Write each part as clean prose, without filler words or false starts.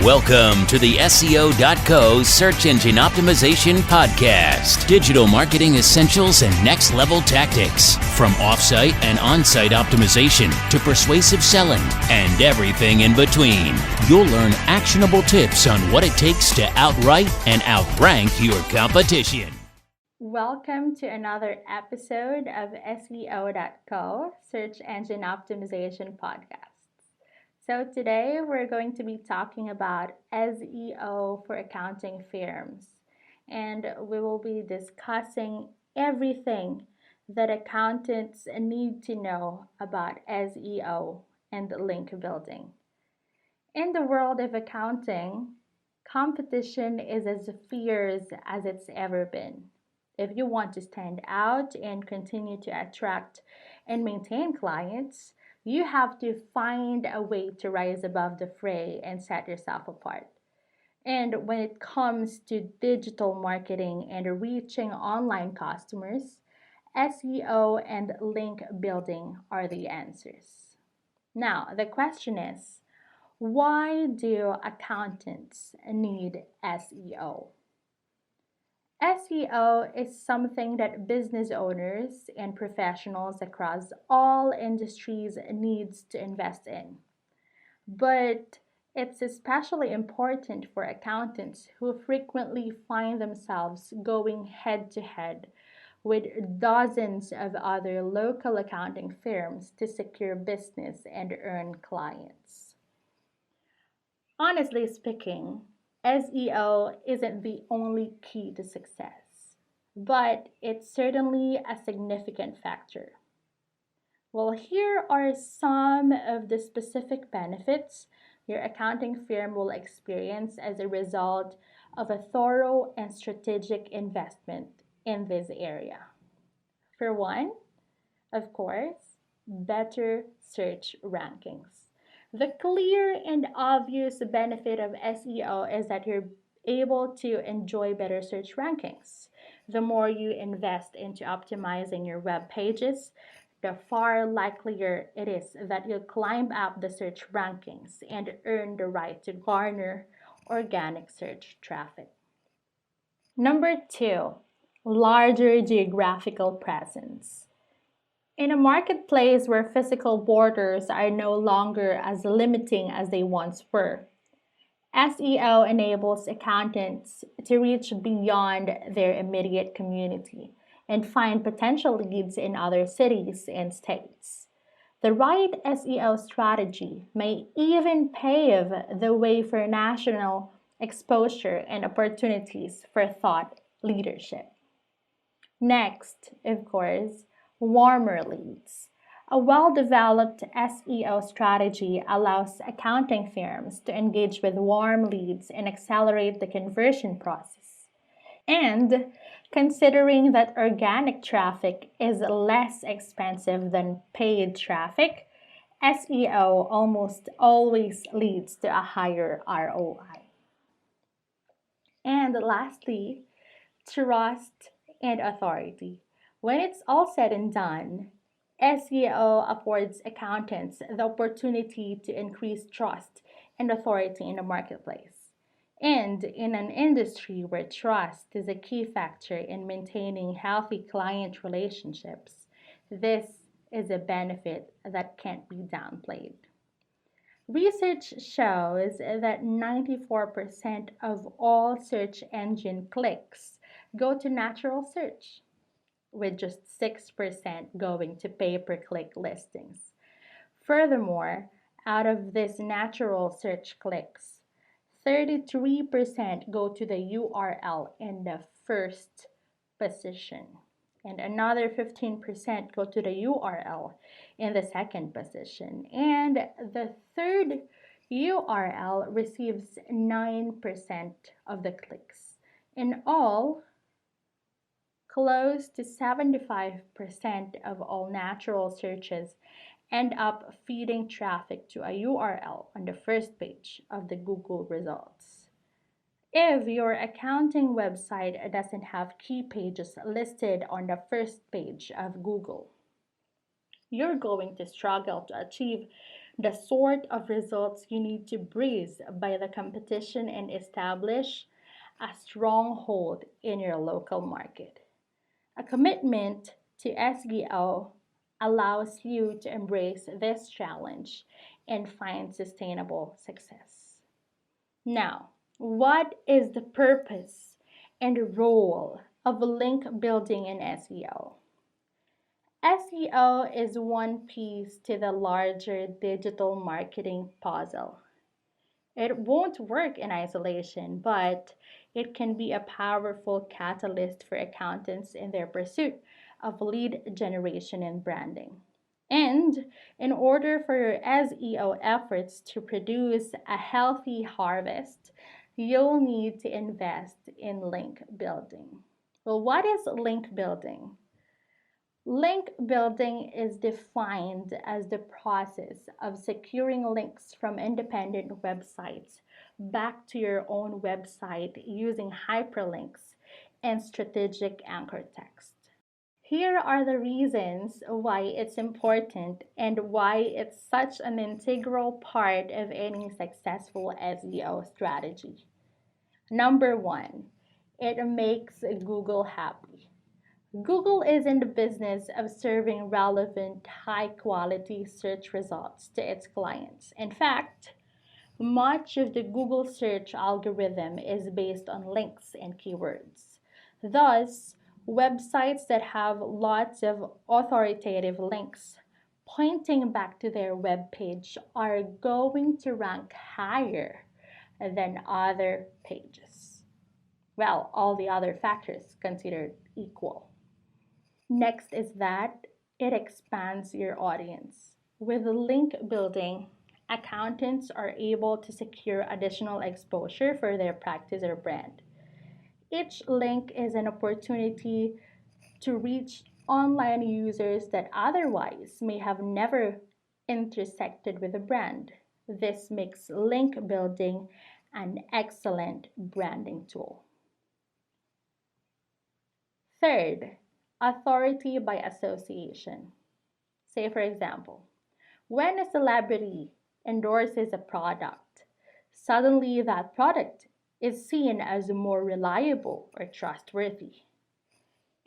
Welcome to the SEO.co Search Engine Optimization Podcast. Digital marketing essentials and next level tactics. From offsite and on-site optimization to persuasive selling and everything in between. You'll learn actionable tips on what it takes to outright and outrank your competition. Welcome to another episode of SEO.co Search Engine Optimization Podcast. So today we're going to be talking about SEO for accounting firms, and we will be discussing everything that accountants need to know about SEO and link building. In the world of accounting, competition is as fierce as it's ever been. If you want to stand out and continue to attract and maintain clients, you have to find a way to rise above the fray and set yourself apart. And when it comes to digital marketing and reaching online customers, SEO and link building are the answers. Now, the question is, why do accountants need SEO? SEO is something that business owners and professionals across all industries needs to invest in. But it's especially important for accountants who frequently find themselves going head to head with dozens of other local accounting firms to secure business and earn clients. Honestly speaking, SEO isn't the only key to success, but it's certainly a significant factor. Well, here are some of the specific benefits your accounting firm will experience as a result of a thorough and strategic investment in this area. For one, of course, better search rankings. The clear and obvious benefit of SEO is that you're able to enjoy better search rankings. The more you invest into optimizing your web pages, the far likelier it is that you'll climb up the search rankings and earn the right to garner organic search traffic. Number two, larger geographical presence. In a marketplace where physical borders are no longer as limiting as they once were, SEO enables accountants to reach beyond their immediate community and find potential leads in other cities and states. The right SEO strategy may even pave the way for national exposure and opportunities for thought leadership. Next, of course, warmer leads. A well-developed SEO strategy allows accounting firms to engage with warm leads and accelerate the conversion process. And considering that organic traffic is less expensive than paid traffic, SEO almost always leads to a higher ROI. And lastly, trust and authority. When it's all said and done, SEO affords accountants the opportunity to increase trust and authority in the marketplace. And in an industry where trust is a key factor in maintaining healthy client relationships, this is a benefit that can't be downplayed. Research shows that 94% of all search engine clicks go to natural search, with just 6% going to pay-per-click listings. Furthermore, out of these natural search clicks, 33% go to the URL in the first position, and another 15% go to the URL in the second position, and the third URL receives 9% of the clicks. In all, close to 75% of all natural searches end up feeding traffic to a URL on the first page of the Google results. If your accounting website doesn't have key pages listed on the first page of Google, you're going to struggle to achieve the sort of results you need to breeze by the competition and establish a stronghold in your local market. A commitment to SEO allows you to embrace this challenge and find sustainable success. Now, what is the purpose and role of link building in SEO? SEO is one piece to the larger digital marketing puzzle. It won't work in isolation, but it can be a powerful catalyst for accountants in their pursuit of lead generation and branding. And in order for your SEO efforts to produce a healthy harvest, you'll need to invest in link building. Well, what is link building? Link building is defined as the process of securing links from independent websites back to your own website using hyperlinks and strategic anchor text. Here are the reasons why it's important and why it's such an integral part of any successful SEO strategy. Number one, it makes Google happy. Google is in the business of serving relevant, high quality search results to its clients. In fact, much of the Google search algorithm is based on links and keywords. Thus, websites that have lots of authoritative links pointing back to their web page are going to rank higher than other pages. Well, all the other factors considered equal. Next is that it expands your audience. With link building, accountants are able to secure additional exposure for their practice or brand. Each link is an opportunity to reach online users that otherwise may have never intersected with a brand. This makes link building an excellent branding tool. Third, authority by association. Say, for example, when a celebrity endorses a product, suddenly that product is seen as more reliable or trustworthy.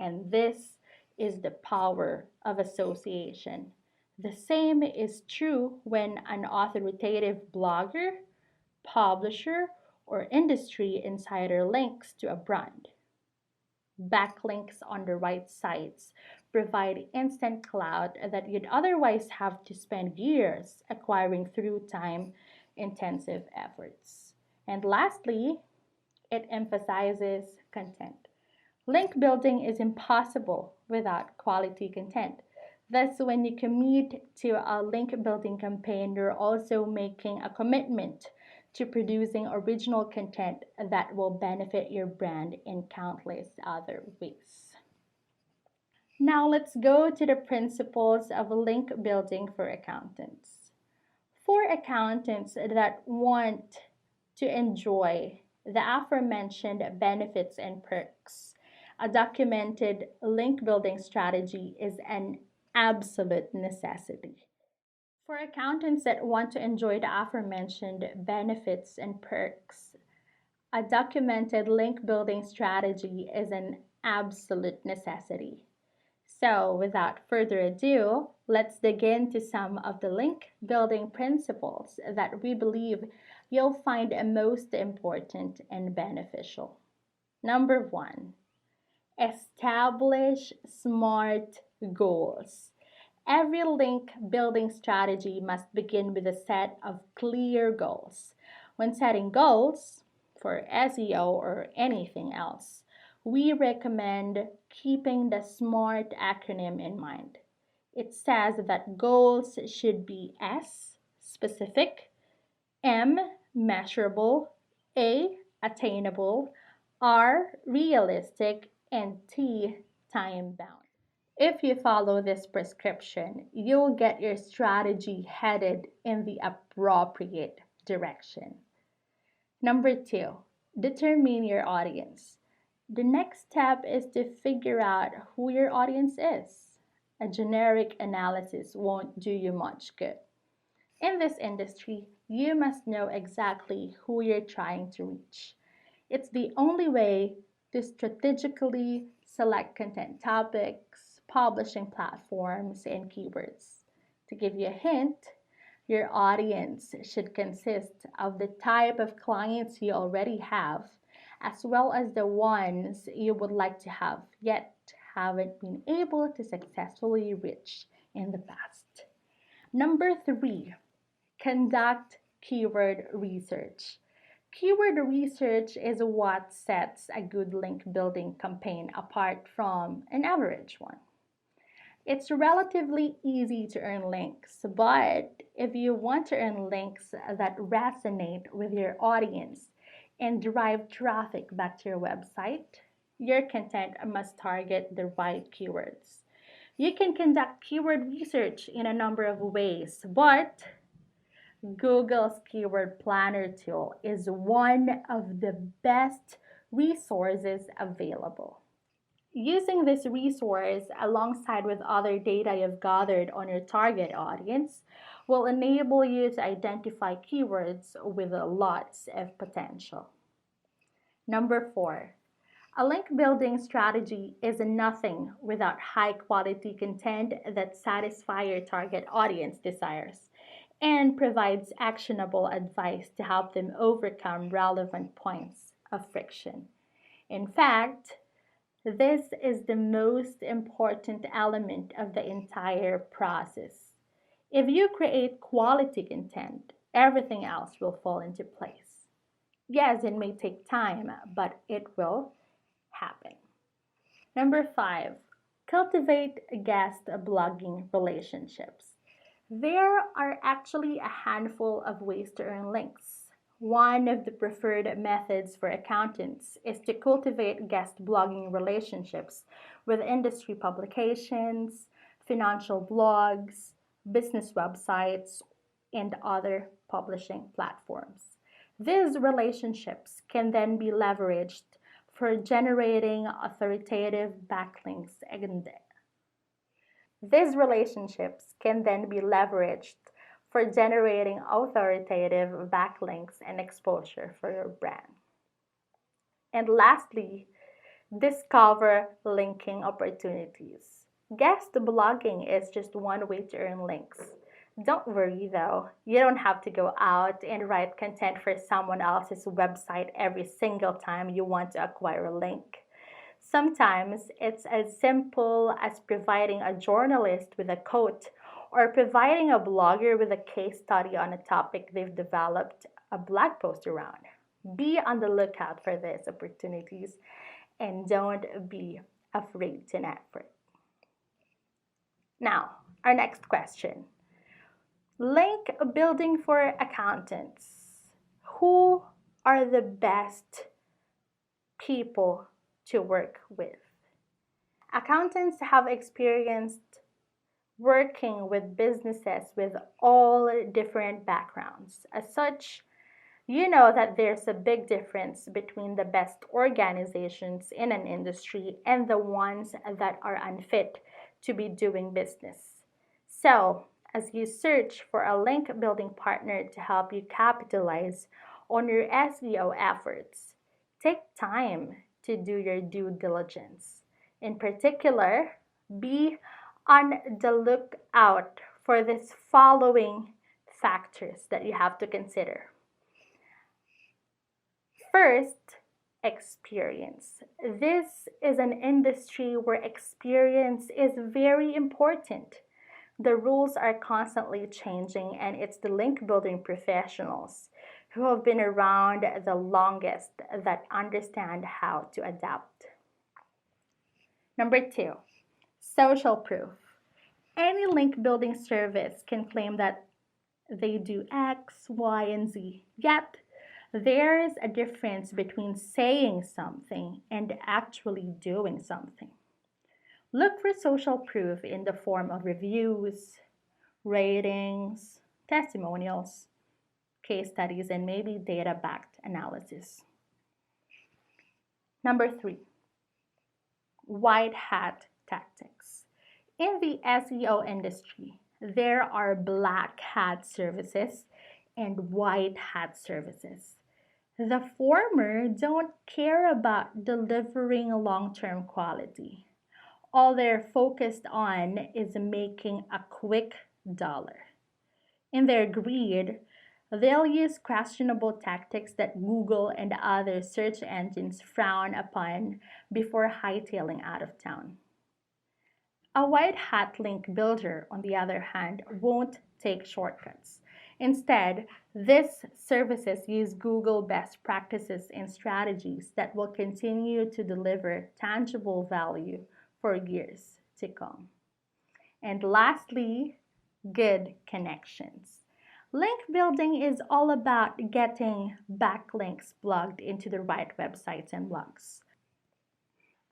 And this is the power of association. The same is true when an authoritative blogger, publisher, or industry insider links to a brand. Backlinks on the right sites provide instant clout that you'd otherwise have to spend years acquiring through time intensive efforts. And lastly, it emphasizes content. Link building is impossible without quality content. Thus, when you commit to a link building campaign, you're also making a commitment to producing original content that will benefit your brand in countless other ways. Now, let's go to the principles of link building for accountants. For accountants that want to enjoy the aforementioned benefits and perks, a documented link building strategy is an absolute necessity. For accountants that want to enjoy the aforementioned benefits and perks, a documented link building strategy is an absolute necessity. So, without further ado, let's dig into some of the link building principles that we believe you'll find most important and beneficial. Number one, establish SMART goals. Every link building strategy must begin with a set of clear goals. When setting goals for SEO or anything else, we recommend keeping the SMART acronym in mind. It says that goals should be S, specific, M, measurable, A, attainable, R, realistic, and T, time bound. If you follow this prescription, you'll get your strategy headed in the appropriate direction. Number two, determine your audience. The next step is to figure out who your audience is. A generic analysis won't do you much good. In this industry, you must know exactly who you're trying to reach. It's the only way to strategically select content topics, publishing platforms, and keywords. To give you a hint, your audience should consist of the type of clients you already have, as well as the ones you would like to have yet haven't been able to successfully reach in the past. Number three, conduct keyword research. Keyword research is what sets a good link building campaign apart from an average one. It's relatively easy to earn links, but if you want to earn links that resonate with your audience and drive traffic back to your website, your content must target the right keywords. You can conduct keyword research in a number of ways, but Google's Keyword Planner tool is one of the best resources available. Using this resource alongside with other data you've gathered on your target audience will enable you to identify keywords with lots of potential. Number four, a link building strategy is nothing without high quality content that satisfies your target audience desires and provides actionable advice to help them overcome relevant points of friction. In fact, this is the most important element of the entire process. If you create quality content, everything else will fall into place. Yes, it may take time, but it will happen. Number five, cultivate guest blogging relationships. There are actually a handful of ways to earn links. One of the preferred methods for accountants is to cultivate guest blogging relationships with industry publications, financial blogs, business websites, and other publishing platforms. These relationships can then be leveraged for generating authoritative backlinks and these relationships can then be leveraged for generating authoritative backlinks and exposure for your brand. And lastly, discover linking opportunities. Guest blogging is just one way to earn links. Don't worry though, you don't have to go out and write content for someone else's website every single time you want to acquire a link. Sometimes it's as simple as providing a journalist with a quote or providing a blogger with a case study on a topic they've developed a blog post around. Be on the lookout for these opportunities and don't be afraid to network. Now, our next question. Link building for accountants. Who are the best people to work with? Accountants have experienced working with businesses with all different backgrounds. As such, you know that there's a big difference between the best organizations in an industry and the ones that are unfit to be doing business. So, as you search for a link building partner to help you capitalize on your SEO efforts, take time to do your due diligence. In particular, be on the lookout for these following factors that you have to consider. First, experience. This is an industry where experience is very important. The rules are constantly changing, and it's the link building professionals who have been around the longest that understand how to adapt. Number two, social proof. Any link building service can claim that they do X, Y, and Z, yet there's a difference between saying something and actually doing something. Look for social proof in the form of reviews, ratings, testimonials, case studies, and maybe data backed analysis. Number three, white hat tactics. In the SEO industry, there are black hat services and white hat services. The former don't care about delivering long-term quality. All they're focused on is making a quick dollar. In their greed, they'll use questionable tactics that Google and other search engines frown upon before hightailing out of town. A white hat link builder, on the other hand, won't take shortcuts. Instead, these services use Google best practices and strategies that will continue to deliver tangible value for years to come. And lastly, good connections. Link building is all about getting backlinks plugged into the right websites and blogs.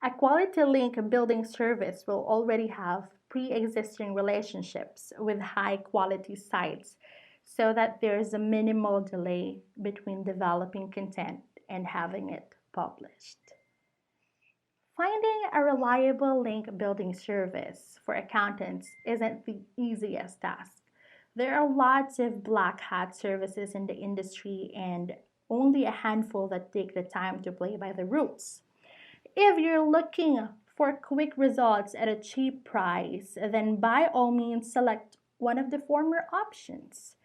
A quality link building service will already have pre-existing relationships with high-quality sites so that there's a minimal delay between developing content and having it published. Finding a reliable link building service for accountants isn't the easiest task. There are lots of black hat services in the industry and only a handful that take the time to play by the rules. If you're looking for quick results at a cheap price, then by all means select one of the former options.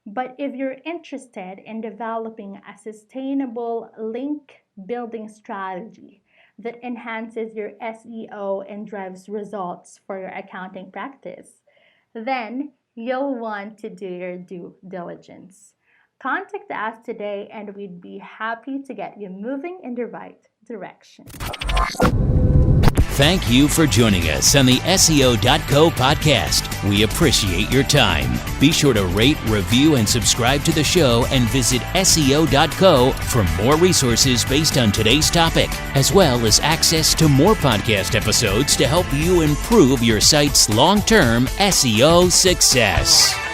But if you're interested in developing a sustainable link building strategy that enhances your SEO and drives results for your accounting practice, then you'll want to do your due diligence. Contact us today and we'd be happy to get you moving in the right direction. Thank you for joining us on the SEO.co podcast. We appreciate your time. Be sure to rate, review, and subscribe to the show and visit SEO.co for more resources based on today's topic, as well as access to more podcast episodes to help you improve your site's long-term SEO success.